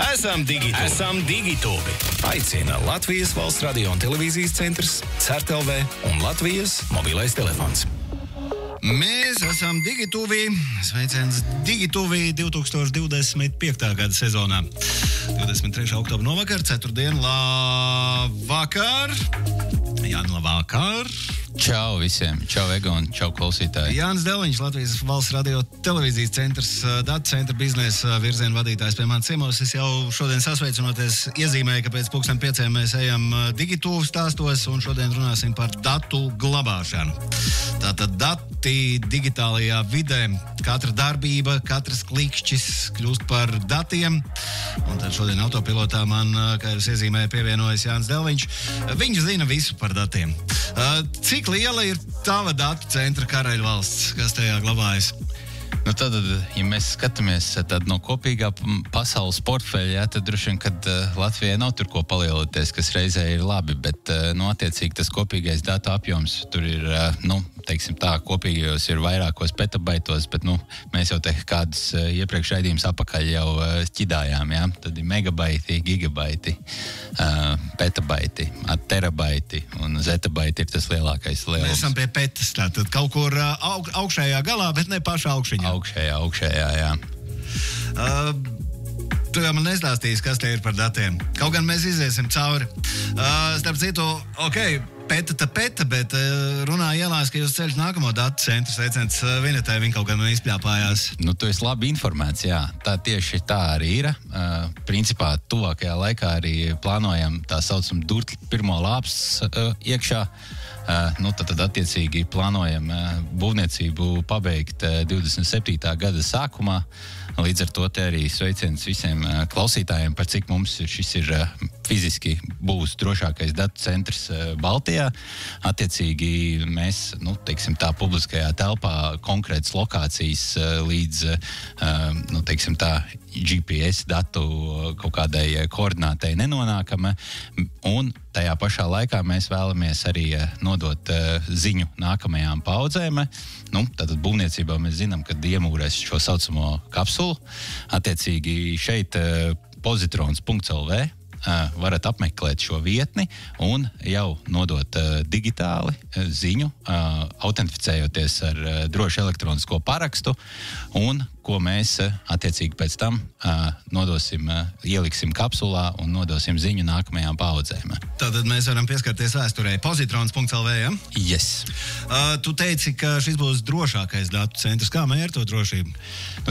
Esam digitūvi. Aicina Latvijas Valsts radio un televīzijas centrs, CERTLV un Latvijas mobilais telefons. Mēs esam digitūvi. Sveiciens digitūvi 2025. gada sezonā. 23. oktobra novakar, ceturtdien, labvakar. Jāni, labvakar. Čau visiem, čau Egon, čau klausītāji. Jānis Deliņš, Latvijas Valsts radio televīzijas centrs, datu centra biznesa virziena vadītājs pie manis ciemos. Es jau šodien sasveicinoties iezīmēju, ka pēc 5:00 mēs ejam digitūvu stāstos un šodien runāsim par datu glabāšanu. Tātad dati digitālajā vidē, katra darbība, katrs klikšķis kļūst par datiem. Un tad šodien autopilotā man, kā jūs iezīmēju, pievienojas Jānis Deliņš. Viņš zina visu par datiem. Cik liela ir tava datu centra karaļvalsts, kas tajā glabājas? Nu tad, ja mēs skatāmies no kopīgā pasaules portfeļa, tad droši vien, kad Latvijai nav tur ko palielināties, kas reizē ir labi, bet, attiecīgi tas kopīgais datu apjoms tur ir, teiksim tā, kopīgajos ir vairākos petabaitos, bet, mēs jau te kādus iepriekš raidījumus apakaļ jau ķidājām, jā? Tad ir megabaiti, gigabaiti, petabaiti, terabaiti un zetabaiti ir tas lielākais lielums. Mēs esam pie petas, tātad kaut kur augšējā galā, bet ne pašā augšņā. Augšējā, jā. Tu jau man nestāstīsi, kas te ir par datiem. Kaut gan mēs iziesim cauri. Starp citu, peta, bet runā ielās, ka jūs ceļš nākamo datu centru, sveiciens Vinetai, viņa kaut gan izpļāpājās. Tu esi labi informēts, jā. Tā tieši tā arī ir. Principā tuvākajā laikā arī plānojam tā saucam durt pirmo lāps iekšā. Tad attiecīgi plānojam būvniecību pabeigt 27. gada sākumā. Līdz ar to te arī sveiciens visiem klausītājiem, par cik mums šis ir fiziski būs drošākais datu centrs Baltijā. Attiecīgi mēs, teiksim tā, publiskajā telpā konkrētas lokācijas līdz, teiksim tā, GPS datu kaut kādai koordinātei nenonākam, un tajā pašā laikā mēs vēlamies arī nodot ziņu nākamajām paudzēm. Tātad būvniecībā mēs zinām, ka iemūrēs šo saucamo kapsulu. Attiecīgi šeit pozitrons.lv varat apmeklēt šo vietni un jau nodot digitāli ziņu, autentificējoties ar drošu elektronisko parakstu, un ko mēs attiecīgi pēc tam nodosim, ieliksim kapsulā un nodosim ziņu nākamajām paudzēm. Tātad mēs varam pieskarties vēsturē. Pozitrons.lv, ja? Yes. Tu teici, ka šis būs drošākais datu centrs. Kā mēr to drošību?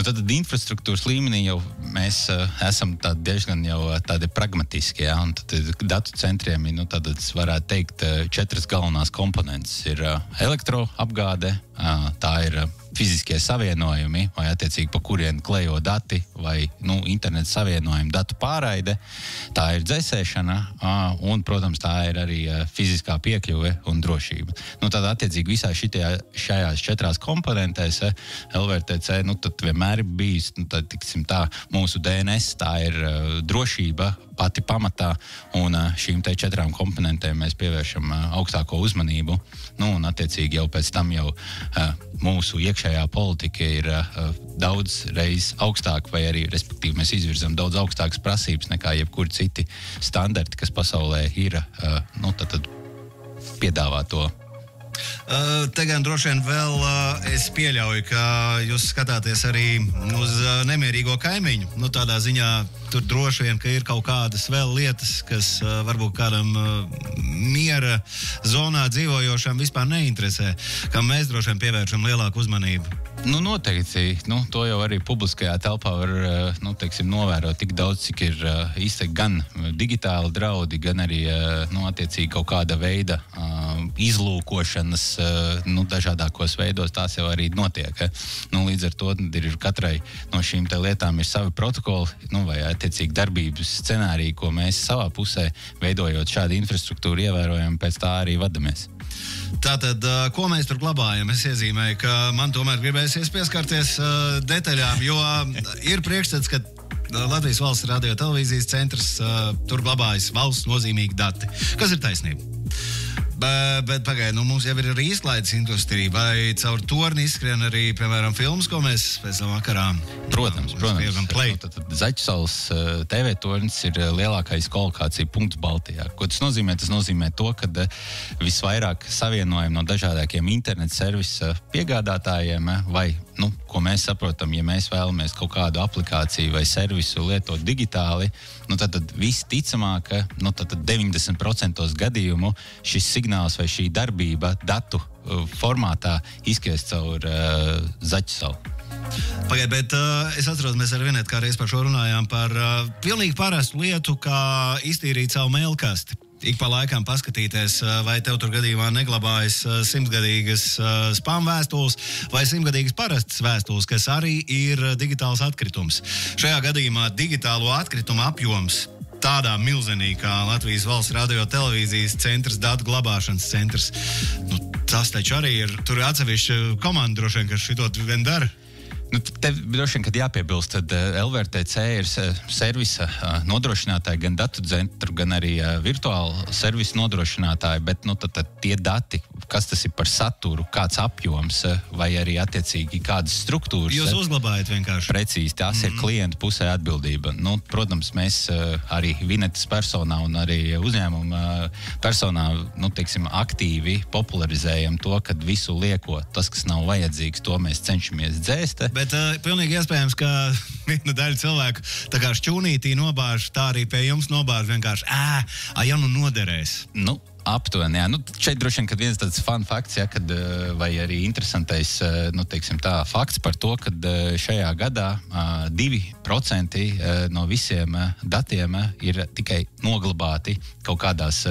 Tad infrastruktūras līmenī jau mēs esam diezgan jau tādi pragmatiski, ja? Un tad datu centriem ir, tad varētu teikt, 4 galvenās komponentes. Ir elektroapgāde, tā ir fiziskie savienojumi, vai attiecīgi pa kurien klejo dati, vai interneta savienojumi, datu pārraide, tā ir dzēsēšana, un, protams, tā ir arī fiziskā piekļuve un drošība. Tad attiecīgi visā šajās 4 komponentēs LVRTC, tad vienmēr ir bijis, tad, tiksim tā, mūsu DNS, tā ir drošība pati pamatā, un šīm 4 komponentēm mēs pievēršam augstāko uzmanību, un attiecīgi jau pēc tam jau mūsu iekšējā politika ir daudz reiz augstāka, vai arī, respektīvi, mēs izvirzam daudz augstākas prasības nekā jebkuri citi standarti, kas pasaulē ir, tad piedāvā to. Te gan droši vien vēl es pieļauju, ka jūs skatāties arī uz nemierīgo kaimiņu. Tādā ziņā tur droši vien, ka ir kaut kādas vēl lietas, kas varbūt kādam miera zonā dzīvojošam vispār neinteresē, kam mēs droši vien pievēršam lielāku uzmanību. Noteikti. To jau arī publiskajā telpā var, novērot tik daudz, cik ir izteikti gan digitāli draudi, gan arī, attiecīgi kaut kāda veida izlūkošanas, dažādākos veidos tās jau arī notiek. Līdz ar to ir katrai no šīm te lietām ir savi protokoli, vai attiecīgi darbības scenāriji, ko mēs savā pusē, veidojot šādu infrastruktūru, ievērojam, pēc tā arī vadamies. Tātad, ko mēs tur glabājam? Es iezīmēju, ka man tomēr gribēsies pieskarties detaļām, jo ir priekšstats, ka Latvijas Valsts radio televīzijas centrs tur glabājas valsts nozīmīgi dati. Kas ir taisnība? Bet pagaid, mums jau ir arī izklaides industrija, vai caur torni izskrien arī, piemēram, filmas, ko mēs pēc tam vakarā Protams. Zaķisaules TV tornis ir lielākais kolokācija punkts Baltijā. Ko tas nozīmē? Tas nozīmē to, ka visvairāk savienojumi no dažādākiem internet servisa piegādātājiem vai, ko mēs saprotam, ja mēs vēlamies kaut kādu aplikāciju vai servisu lietot digitāli, tad visticamāk, tad 90% gadījumu šis signāls vai šī darbība datu formātā izskries caur Zaķisauli. Pagaid, bet es atceros, mēs ar Vinetu kā reiz par šo runājām par pilnīgi parastu lietu, kā iztīrīt savu mailkasti. Ik pa laikām paskatīties, vai tev tur gadījumā neglabājas 100-gadīgas spam vēstules vai 100-gadīgas parastas vēstules, kas arī ir digitāls atkritums. Šajā gadījumā digitālo atkritumu apjoms tādā milzenīgi kā Latvijas valsts radio televīzijas centrs, datu glabāšanas centrs. Tas taču arī ir, tur ir atsevišķa komanda droši vien, kas šito vien dara. Te droši vien, kad jāpiebilst, tad LVRTC ir servisa nodrošinātāji, gan datu centru, gan arī virtuālu servisu nodrošinātāji, bet tad tie dati, kas tas ir par saturu, kāds apjoms vai arī attiecīgi kādas struktūras. Jūs uzglabājat vienkārši. Precīzi, tās ir klientu pusē atbildība. Protams, mēs arī Vinetas personā un arī uzņēmuma personā, aktīvi popularizējam to, kad visu lieko, tas, kas nav vajadzīgs, to mēs cenšamies dzēst. Bet pilnīgi iespējams, ka viena daļa cilvēku tā kā šķūnītī nobāž, tā arī pie jums nobāž vienkārši, noderēs. Aptuveni, jā. Šeit droši vien, kad viens tāds fun fakts, kad, vai arī interesantais, fakts par to, kad šajā gadā 2% no visiem datiem ir tikai noglabāti kaut kādās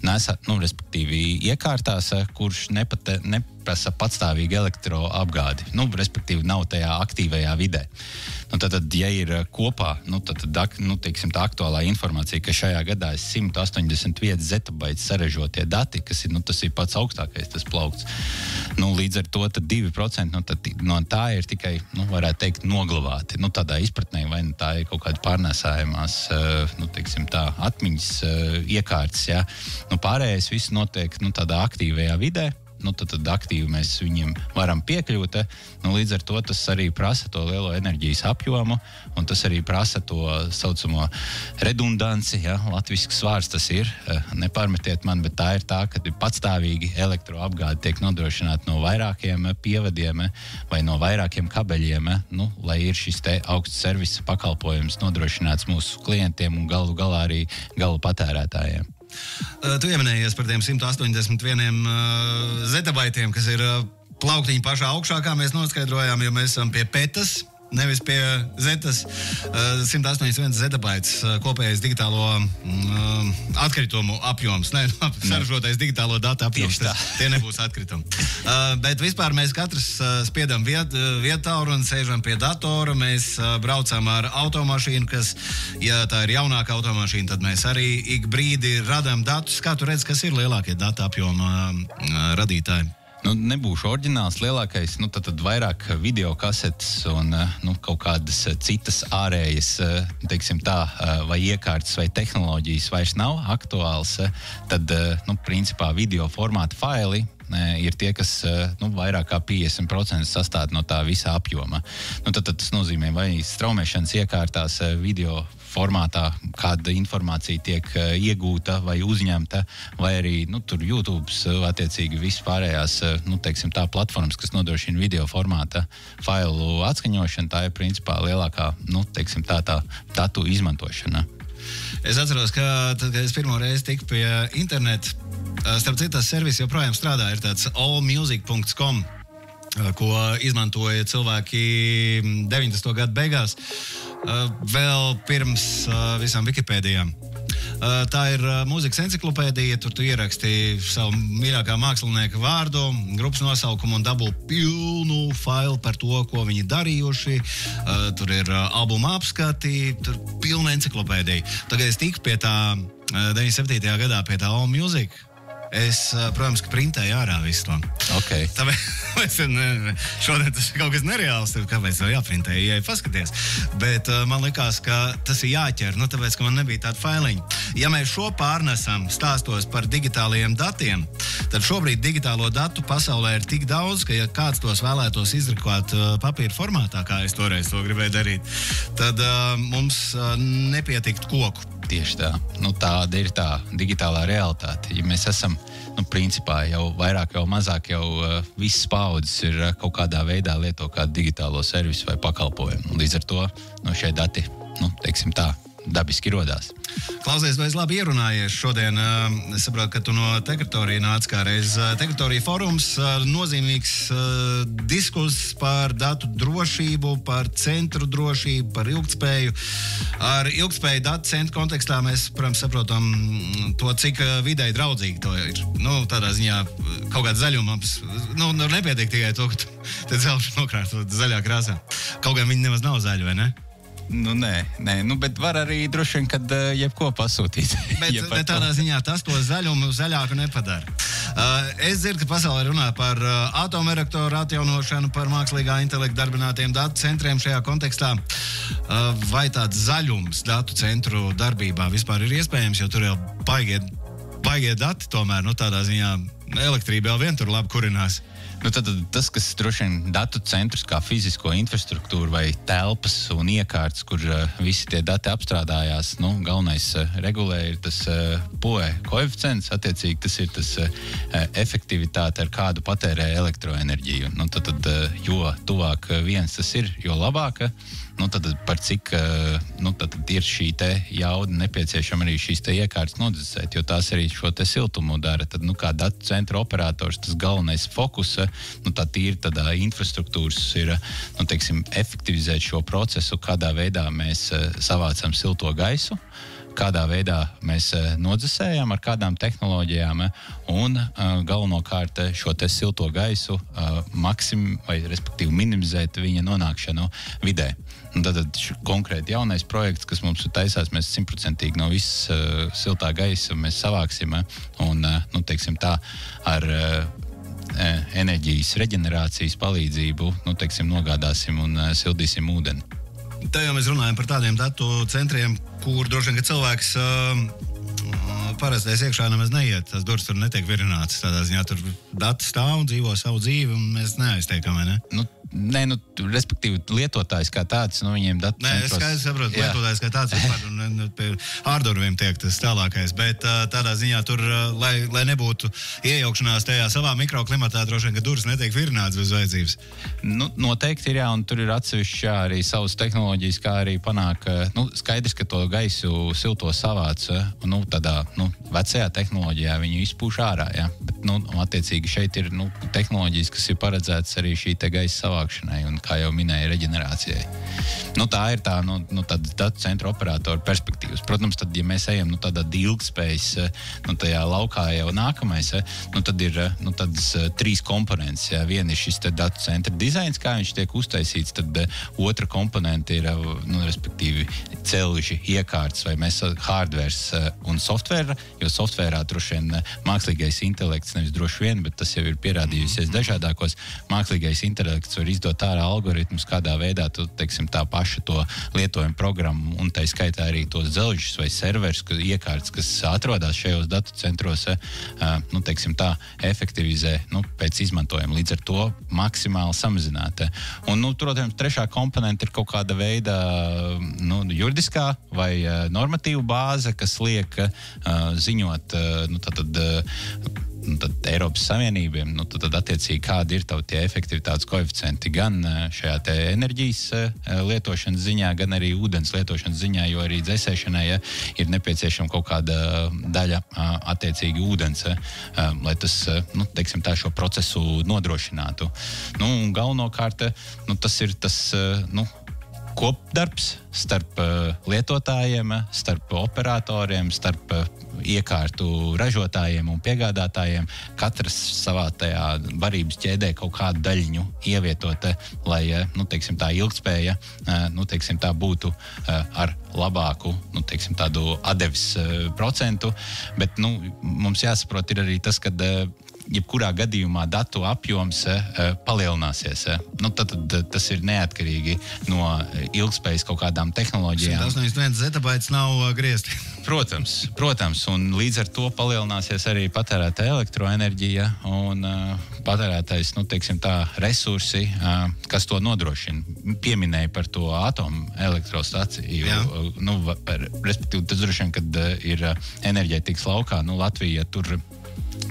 respektīvi iekārtās, kurš neprasa patstāvīgi elektroapgādi. Respektīvi nav tajā aktīvajā vidē. Tad, ja ir kopā, tā aktuālā informācija, ka šajā gadā ir 181 zetabaiti sarežotie dati, kas ir, tas ir pats augstākais tas plaukts. Līdz ar to 2% no tā ir tikai, varētu teikt, noglabāti. Tādā izpratnē, vai tā ir kaut kāda pārnēsājumās, atmiņas iekārtas, jā. Pārējais viss notiek, tādā aktīvajā vidē. Tad aktīvi mēs viņiem varam piekļūt. Līdz ar to tas arī prasa to lielo enerģijas apjomu, un tas arī prasa to saucamo redundanci. Ja? Latvisks vārds tas ir. Nepārmetiet man, bet tā ir tā, ka patstāvīgi elektroapgāde tiek nodrošināta no vairākiem pievadiem vai no vairākiem kabeļiem, lai ir šis te augsts servisa pakalpojums nodrošināts mūsu klientiem un galu galā arī galu patērētājiem. Tu ieminējies par tiem 181 zetabaitiem, kas ir plauktiņi pašā augšā, kā mēs noskaidrojām, jo mēs esam pie petas, nevis pie zetas. 181 zetabaits kopējais digitālo atkritumu apjoms. Saražotais digitālo datu apjoms. Tie nebūs atkritumi. Bet vispār mēs katrs spiedam vietāuru un sēžam pie datora. Mēs braucam ar automašīnu, kas, ja tā ir jaunāka automašīna, tad mēs arī ik brīdi radām datus. Kā tu redz, kas ir lielākie datu apjoma radītāji? Nebūšu oriģināls, lielākais, tad vairāk video kasetes un kaut kādas citas ārējas, vai iekārtas vai tehnoloģijas vairs nav aktuāls, tad, principā video formāta faili ir tie, kas vairāk kā 50% sastāv no tā visa apjoma. Tad tas nozīmē, vai straumēšanas iekārtās video formātā kāda informācija tiek iegūta vai uzņemta, vai arī tur YouTube, attiecīgi vispārējās, platformas, kas nodrošina video formāta failu atskaņošanu, tā ir principā lielākā, tā datu izmantošana. Es atceros, ka tad, kad es pirmo reizi tiku pie interneta, starp citu, tas servis joprojām strādā, ir tāds allmusic.com, ko izmantoja cilvēki 90. gadu beigās, vēl pirms visām Wikipēdijām. Tā ir mūzikas enciklopēdija, tur tu ieraksti savu mīļākā mākslinieka vārdu, grupas nosaukumu un dabū pilnu failu par to, ko viņi darījuši. Tur ir albuma apskati, tur pilna enciklopēdija. Tagad es tiku pie tā 97. gadā pie tā All Music. Es, protams, ka printēju ārā visu to. Okay. Tāpēc šodien tas ir kaut kas nereāls, kāpēc to jāprintē, ja paskaties. Bet man likās, ka tas ir jāķer, tāpēc, ka man nebija tāda failiņa. Ja mēs šo pārnesam stāstos par digitālajiem datiem, tad šobrīd digitālo datu pasaulē ir tik daudz, ka ja kāds tos vēlētos izrakot papīra formātā, kā es toreiz to gribēju darīt, tad mums nepietiktu koku. Tieši tā. Tāda ir tā digitālā realitāte. Ja mēs esam, principā jau vairāk, jau mazāk, jau visas paudzes ir kaut kādā veidā lieto kādu digitālo servisu vai pakalpojumu. Līdz ar to šie dati, teiksim tā, dabiski rodās. Klausies, vai es labi ierunājies šodien? Es saprotu, ka tu no Tekritorija nāc kā reiz. Tekritorija forums, nozīmīgs diskus par datu drošību, par centru drošību, par ilgtspēju. Ar ilgtspēju datu centru kontekstā mēs, protams, saprotam to, cik videi draudzīgi to ir. Tādā ziņā kaut kāda zaļuma. Nepietiek tikai to, ka te dzelži nokrāsot zaļā krāsā. Kaut gan viņi nemaz nav zaļi, vai ne? Nē, bet var arī droši vien, kad jebko pasūtīt. Bet tādā ziņā tas to zaļumu zaļāku nepadara. Es dzirdu, ka pasaulē runā par atomerektoru atjaunošanu, par mākslīgā intelekta darbinātiem datu centriem šajā kontekstā. Vai tāds zaļums datu centru darbībā vispār ir iespējams, jo tur jau baigie dati tomēr, tādā ziņā elektrība jau vien tur labi kurinās. Tad tas, kas droši vien datu centrus kā fizisko infrastruktūru vai telpas un iekārtas, kur visi tie dati apstrādājās, galvenais regulē ir tas POE koeficients, attiecīgi tas ir tas efektivitāte, ar kādu patērē elektroenerģiju. Tad jo tuvāk viens tas ir, jo labāk. Tad par cik tad ir šī te jauda nepieciešama arī šīs te iekārtas nodzesēt, jo tās arī šo te siltumu dara. Tad, kā datu centra operators, tas galvenais fokus, tā tīri tādā infrastruktūras ir, efektivizēt šo procesu, kādā veidā mēs savācam silto gaisu, kādā veidā mēs nodzesējam, ar kādām tehnoloģijām un galvenokārt šo te silto gaisu respektīvi minimizēt viņa nonākšanu vidē. Tad konkrēti jaunais projekts, kas mums taisās, mēs 100% no visas siltā gaisa mēs savāksim un, ar enerģijas reģenerācijas palīdzību, nogādāsim un sildīsim ūdeni. Tā jau mēs runājam par tādiem datu centriem, kur droši vien, ka cilvēks parastais iekšā nemaz neiet. Tas durvis tur netiek virināts. Tādā ziņā tur dati stāv un dzīvo savu dzīvi, un mēs neaiztiekam, vai ne? Nē, respektīvi lietotājs kā tāds, viņiem datu centros... Nē, es skaidrs saprotu, lietotājs kā tāds vispār, un pie ārdurviem tiek tas tālākais, bet tādā ziņā tur, lai nebūtu iejaukšanās tajā savā mikroklimatā, droši vien, ka durvis netiek virināts bez vajadzības. Noteikti ir, jā, un tur ir atsevišķi arī savas tehnoloģijas, kā arī panāk, skaidrs, ka to gaisu silto savāc, tādā, vecajā tehnoloģijā viņu izpūš ārā, jā, bet, attiecīgi šeit ir, tehnoloģijas, kas ir paredzētas arī šī te gaisa savākšanai un, kā jau minēja, reģenerācijai. Tā ir tā, datu centra operatora perspektīvas. Protams, tad, ja mēs ejam, tādā ilgspējas, tajā laukā jau nākamais, tad ir, tādas 3 komponentes. Jā. Viena ir šis datu centra dizains, kā viņš tiek uztaisīts, tad otra komponente ir, respektīvi, celži, iekārtas, vai mēs hardwares un software, jo softverā droši vien mākslīgais intelekts, nevis droši vien, bet tas jau ir pierādījusies dažādākos. Mākslīgais intelekts var izdot ārā algoritmus, kādā veidā tu, tā paša to lietojumu programmu un tai skaitā arī tos dzelžus vai serverus, iekārtas, kas atrodas šajos datu centros, efektivizē, pēc izmantojuma. Līdz ar to maksimāli samazināt. Un, protams, trešā komponenta ir kaut kāda veida, juridiskā vai normatīva bāze, kas liek ziņot, tad Eiropas Savienībiem, tad attiecīgi kādi ir tie efektivitātes koeficienti gan šajā te enerģijas lietošanas ziņā, gan arī ūdens lietošanas ziņā, jo arī dzēsēšanai ir nepieciešama kaut kāda daļa attiecīgi ūdens, lai tas, šo procesu nodrošinātu. Un galvenokārt, tas ir tas, kopdarbs starp lietotājiem, starp operatoriem, starp iekārtu ražotājiem un piegādātājiem. Katrs savā tajā varības ķēdē kaut kādu daļiņu ievietot, lai, teiksim, tā ilgtspēja, teiksim, tā būtu ar labāku, teiksim, tādu atdevis procentu, bet, mums jāsaprot ir arī tas, kad jebkurā gadījumā datu apjoms palielināsies. Tad tas ir neatkarīgi no ilgspējas kaut kādām tehnoloģijām. 181 zettabaits nav griezti. Protams, un līdz ar to palielināsies arī patērētā elektroenerģija un patērētais, teiksim tā, resursi, kas to nodrošina. Pieminēja par to atomu elektrostaciju. Respektīvi, tas droši vien, kad ir enerģētikas laukā, Latvija tur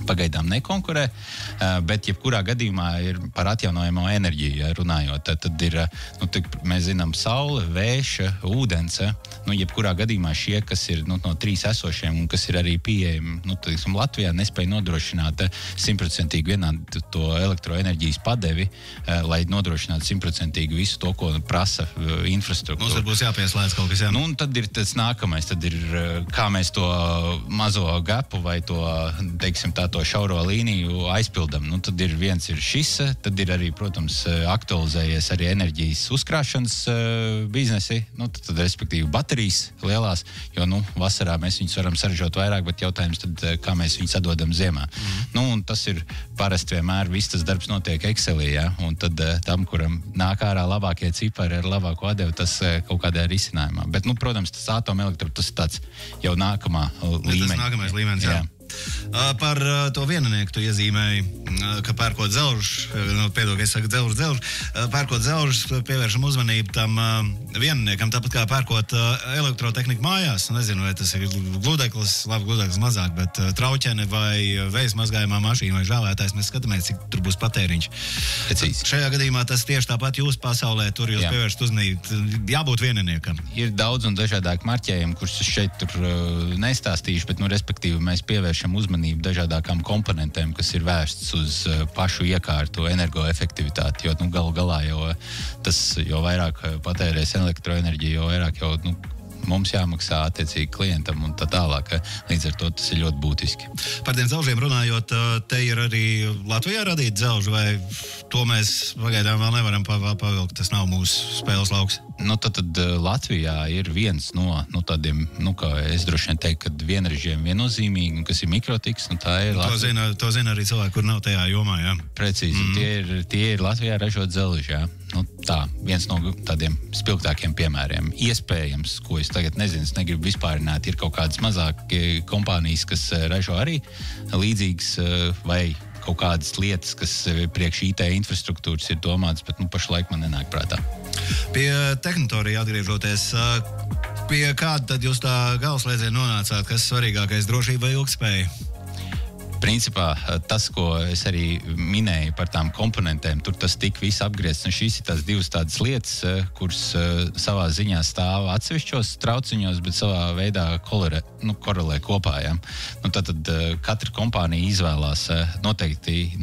pagaidām nekonkurē, bet jebkurā gadījumā ir par atjaunojamo enerģiju runājot. Tad ir, mēs zinām, saule, vējš, ūdens. Jebkurā gadījumā šie, kas ir no 3 esošiem un kas ir arī pieejami, Latvijā nespēja nodrošināt 100% vienādu to elektroenerģijas padevi, lai nodrošinātu 100% visu to, ko prasa infrastruktūra. Mums būs jāpieslēdz kaut kas, jā. Un tad ir tas nākamais, tad ir, kā mēs to mazo gapu vai to, teiksim, to šauro līniju aizpildam. Tad ir viens ir šis, tad ir arī, protams, aktualizējies arī enerģijas uzkrāšanas biznesi, tad respektīvi baterijas lielās, jo, vasarā mēs viņus varam saražot vairāk, bet jautājums tad, kā mēs viņus atdodam ziemā. Un tas ir parasti vienmēr, viss tas darbs notiek Excelī, ja? Un tad tam, kuram nāk ārā labākie cipari ar labāko atdevu, tas kaut kādā risinājumā. Bet, protams, tas atomelektra, tas ir tāds jau nākamā līmeņa. Tas nākamais līmenis, jā. Par to vieninieku tu iezīmēji, ka pērkot dzelžus, pērkot dzelžus, pievēršam uzmanību tam vieniniekam, tāpat kā pērkot elektrotehniku mājās. Nezinu, vai tas ir gludeklis, labi, gludeklis mazāk, bet trauķene vai vējas mazgājumā mašīna vai žāvētājs, mēs skatāmies, cik tur būs patēriņš. Precīzi. Šajā gadījumā tas tieši tāpat jūsu pasaulē, tur jūs pievēršat uzmanību, jābūt vieniniekam. Ir daudz un dažādāk marķējumi, kurus es šeit tur nestāstīšu, bet, respektīvi, mēs pievēršam uzmanību dažādākām komponentēm, kas ir vērsts uz pašu iekārtu energoefektivitāti, jo galu galā jo vairāk patērēs elektroenerģiju, jo vairāk mums jāmaksā attiecīgi klientam un tā tālāk. Līdz ar to tas ir ļoti būtiski. Par tiem dzelžiem runājot, te ir arī Latvijā radīt dzelžu, vai to mēs pagaidām vēl nevaram pavilkt, tas nav mūsu spēles lauks? Tad Latvijā ir viens no tādiem, kā es droši vien teiktu, kad vienrežiem viennozīmīgi, kas ir mikrotiks, tā ir Latvija. To zina arī cilvēki, kur nav tajā jomā, jā. Precīzi, tie ir Latvijā ražot dzelži, jā. Viens no tādiem spilgtākiem piemēriem. Iespējams, ko es tagad nezinu, es negribu vispārināt, ir kaut kādas mazākas kompānijas, kas ražo arī līdzīgas vai kaut kādas lietas, kas priekš IT infrastruktūras ir domātas, bet pašlaik man nenāk prātā. Pie Tehnotorija atgriežoties, pie kāda tad jūs tā galvaslēdziena nonācāt, kas svarīgākais, drošība vai ilgtspēja? Principā tas, ko es arī minēju par tām komponentēm, tur tas tik viss apgriezts. Šīs ir tās divas tādas lietas, kuras savā ziņā stāv atsevišķos trauciņos, bet savā veidā korelē kopā. Ja? Tad katra kompānija izvēlās noteikti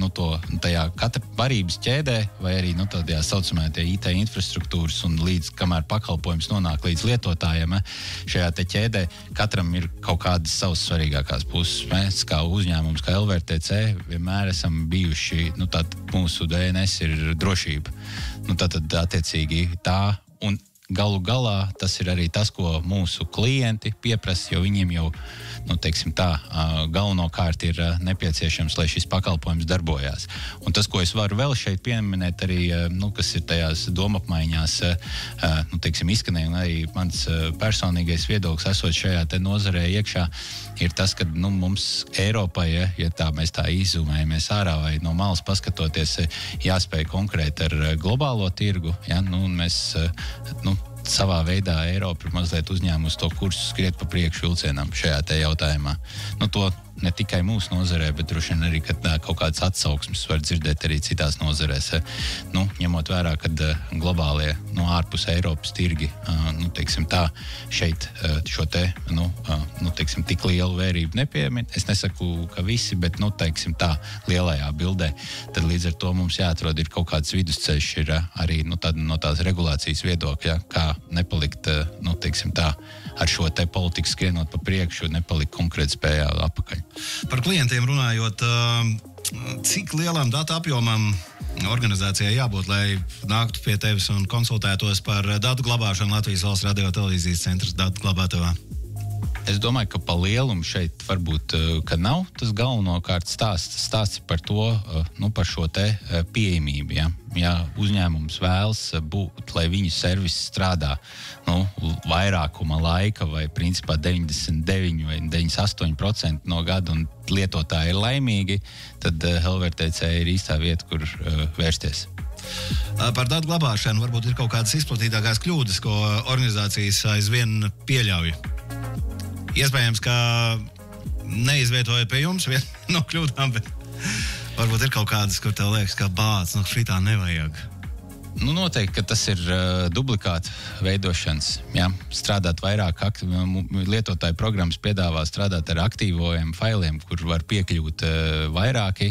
tajā katra varības ķēdē vai arī tādā saucamajā IT infrastruktūras un līdz kamēr pakalpojums nonāk līdz lietotājiem, šajā te ķēdē katram ir kaut kādas savas svarīgākās puses. Mēs kā uzņēmums, kā LVRTC vienmēr esam bijuši, mūsu DNS ir drošība. Tad attiecīgi tā, un galu galā tas ir arī tas, ko mūsu klienti pieprasa, jo viņiem jau, galvenokārt ir nepieciešams, lai šis pakalpojums darbojās. Un tas, ko es varu vēl šeit pieminēt arī, kas ir tajās domapmaiņās, izskanēja, un arī mans personīgais viedoklis esot šajā te nozarē iekšā, ir tas, ka mums Eiropai, ja mēs tā izumējamies ārā vai no malas paskatoties, jāspēj konkurēt ar globālo tirgu, un mēs, savā veidā Eiropa ir mazliet uzņēmusi to kursu skriet pa priekšu vilcienam šajā te jautājumā. To ne tikai mūsu nozarē, bet droši vien arī, kad kaut kādas atsauksmes var dzirdēt arī citās nozarēs. Ņemot vērā, kad globālie ārpus Eiropas tirgi, teiksim tā, šeit šo te, teiksim, tik lielu vērību nepiemin. Es nesaku, ka visi, bet, teiksim tā, lielajā bildē. Tad līdz ar to mums jāatrod ir kaut kāds vidusceļš, ir arī no tās regulācijas viedokļa, kā nepalikt, teiksim tā, ar šo te politiku skrienot pa priekšu, nepalikt konkrēti spējā apakaļ. Par klientiem runājot, cik lielam datu apjomam organizācijai jābūt, lai nāktu pie tevis un konsultētos par datu glabāšanu Latvijas Valsts radio televīzijas centras datu glabātavā? Es domāju, ka pa lielumu šeit varbūt, ka nav tas galvenokārt stāsts par to, par šo te pieejamību, ja. Ja uzņēmums vēlas būt, lai viņu servis strādā, vairākuma laika vai principā 99 vai 98% no gada un lietotāji ir laimīgi, tad HelverTC ir īstā vieta, kur vērsties. Par datu glabāšanu varbūt ir kaut kādas izplatītākās kļūdas, ko organizācijas aizvien pieļauj. Iespējams, ka neizvietojot pie jums vienu no kļūdām, bet varbūt ir kaut kādas, kur tev liekas, ka bāc, šitā nevajag. Noteikti, ka tas ir duplikāta veidošanas. Ja? Strādāt vairāk, lietotāju programmas piedāvā strādāt ar aktīvojiem failiem, kur var piekļūt vairāki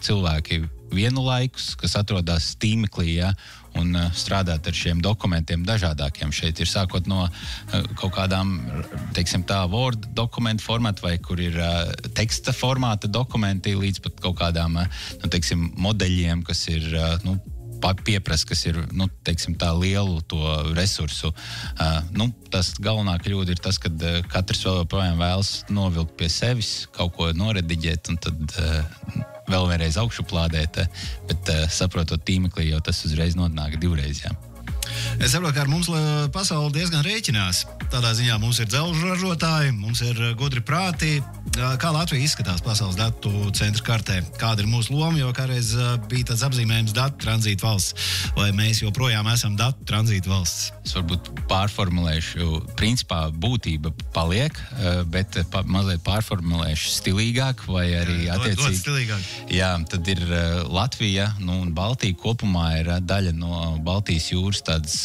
cilvēki vienlaikus, kas atrodas tīmeklī, ja? Un strādāt ar šiem dokumentiem dažādākiem. Šeit ir sākot no kaut kādām, teiksim tā, Word dokumentu formātu, vai kur ir teksta formāta dokumenti, līdz pat kaut kādām, teiksim, modeļiem, kas ir, pieprasa, kas ir, teiksim tā, lielu to resursu. Tas galvenā kļūda ir tas, ka katrs vēl joprojām vēlas novilkt pie sevis, kaut ko norediģēt, un tad vēl vienreiz augšuplādēt, bet saprotot tīmeklī, jau tas uzreiz nonāk divreiz, jā. Es saprotu, ka ar mums pasauli diezgan rēķinās. Tādā ziņā mums ir dzelžu ražotāji, mums ir gudri prāti. Kā Latvija izskatās pasaules datu centra kartē? Kāda ir mūsu loma? Jo kādreiz bija tāds apzīmējums datu tranzīta valsts. Vai mēs joprojām esam datu tranzīta valsts? Es varbūt pārformulēšu. Principā būtība paliek, bet mazliet pārformulēšu stilīgāk vai arī attiecīgi. Ļoti stilīgāk. Jā, tad ir Latvija, un Baltija kopumā ir daļa no Baltijas jūras tādas,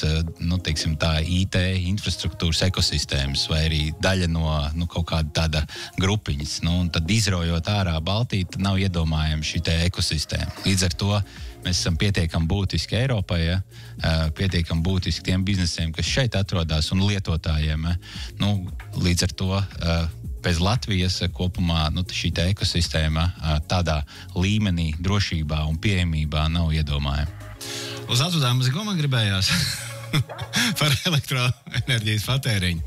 teiksim tā, IT infrastruktūras ekosistēmas vai arī daļa no kaut kāda tāda grupiņas. Un tad izraujot ārā Baltiju, tad nav iedomājama šī te ekosistēma. Līdz ar to mēs esam pietiekami būtiski Eiropai, ja? Pietiekami būtiski tiem biznesiem, kas šeit atrodas un lietotājiem. Ja? Līdz ar to bez Latvijas kopumā šī te ekosistēma tādā līmenī, drošībā un pieejamībā nav iedomājama. Uz atvadām ko man gribējās par elektroenerģijas patēriņu.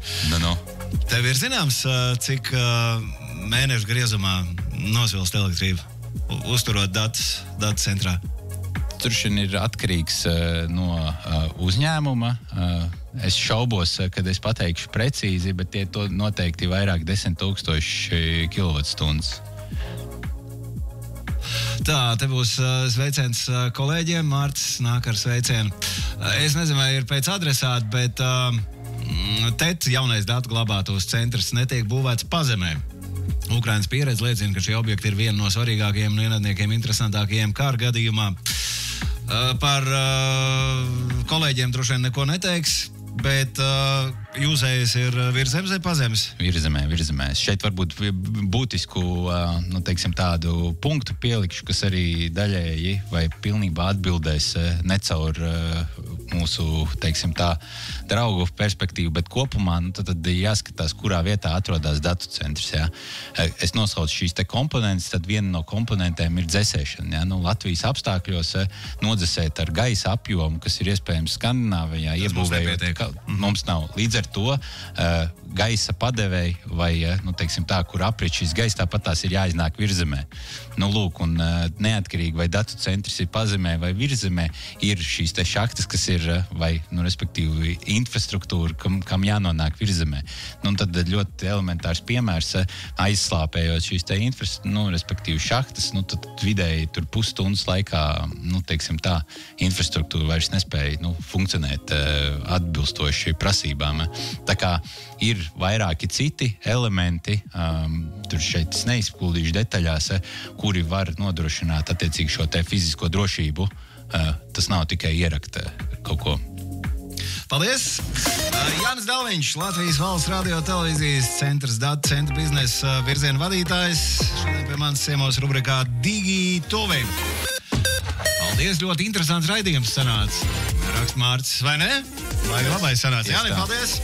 Tev ir zināms, cik mēnešu griezumā nosvilst elektrību, uzturot datus datu centrā? Tur šodien ir atkarīgs no uzņēmuma. Es šaubos, kad es pateikšu precīzi, bet tie to noteikti vairāk 10,000 kWh. Tā, te būs sveiciens kolēģiem. Mārtis nāk ar sveicienu. Es nezinu, vai ir pēc adresāta, bet TET jaunais datu glabātos centrs netiek būvēts pazemē. Ukrainas pieredze liecina, ka šie objekti ir viena no svarīgākajiem un ienaidniekiem interesantākajiem kara gadījumā. Par kolēģiem droši vien neko neteiks, bet jūsējais ir virzemes vai pazemes? Virzemē. Šeit varbūt būtisku, teiksim, tādu punktu pielikšu, kas arī daļēji vai pilnībā atbildēs ne caur mūsu, teiksim tā, draugu perspektīvu, bet kopumā tad jāskatās, kurā vietā atrodas datu centrs. Ja? Es nosaucu šīs te komponentes, tad viena no komponentēm ir dzesēšana. Ja? Latvijas apstākļos nodzesēt ar gaisa apjomu, kas ir iespējams Skandināvijā, iebūvējot, mums nav. Līdz ar to gaisa padevēji vai, teiksim tā, kur aprit šis gaisa, tāpat tās ir jāiznāk virzemē. Lūk, un neatkarīgi vai datu centrs ir pazemē vai virzemē, ir šīs te šaktas, kas ir ir, vai, respektīvi, infrastruktūra, kam jānonāk virzemē. Tad ļoti elementārs piemērs, aizslāpējot šīs te respektīvi šahtas, tad vidēji tur pusstundas laikā, teiksim tā, infrastruktūra vairs nespēja, funkcionēt atbilstoši prasībām. Tā kā ir vairāki citi elementi, tur šeit es neizpildīšu detaļās, kuri var nodrošināt attiecīgi šo te fizisko drošību. Tas nav tikai ierakt kaut ko. Paldies! Jānis Dalviņš, Latvijas valsts radio televīzijas centrs datu centra biznesa virziena vadītājs. Šodien pie manis ciemos rubrikā Digituve. Paldies, ļoti interesants raidījums sanāca. Rakst Mārcis, vai ne? Vai labais sanāca? Jāni, paldies!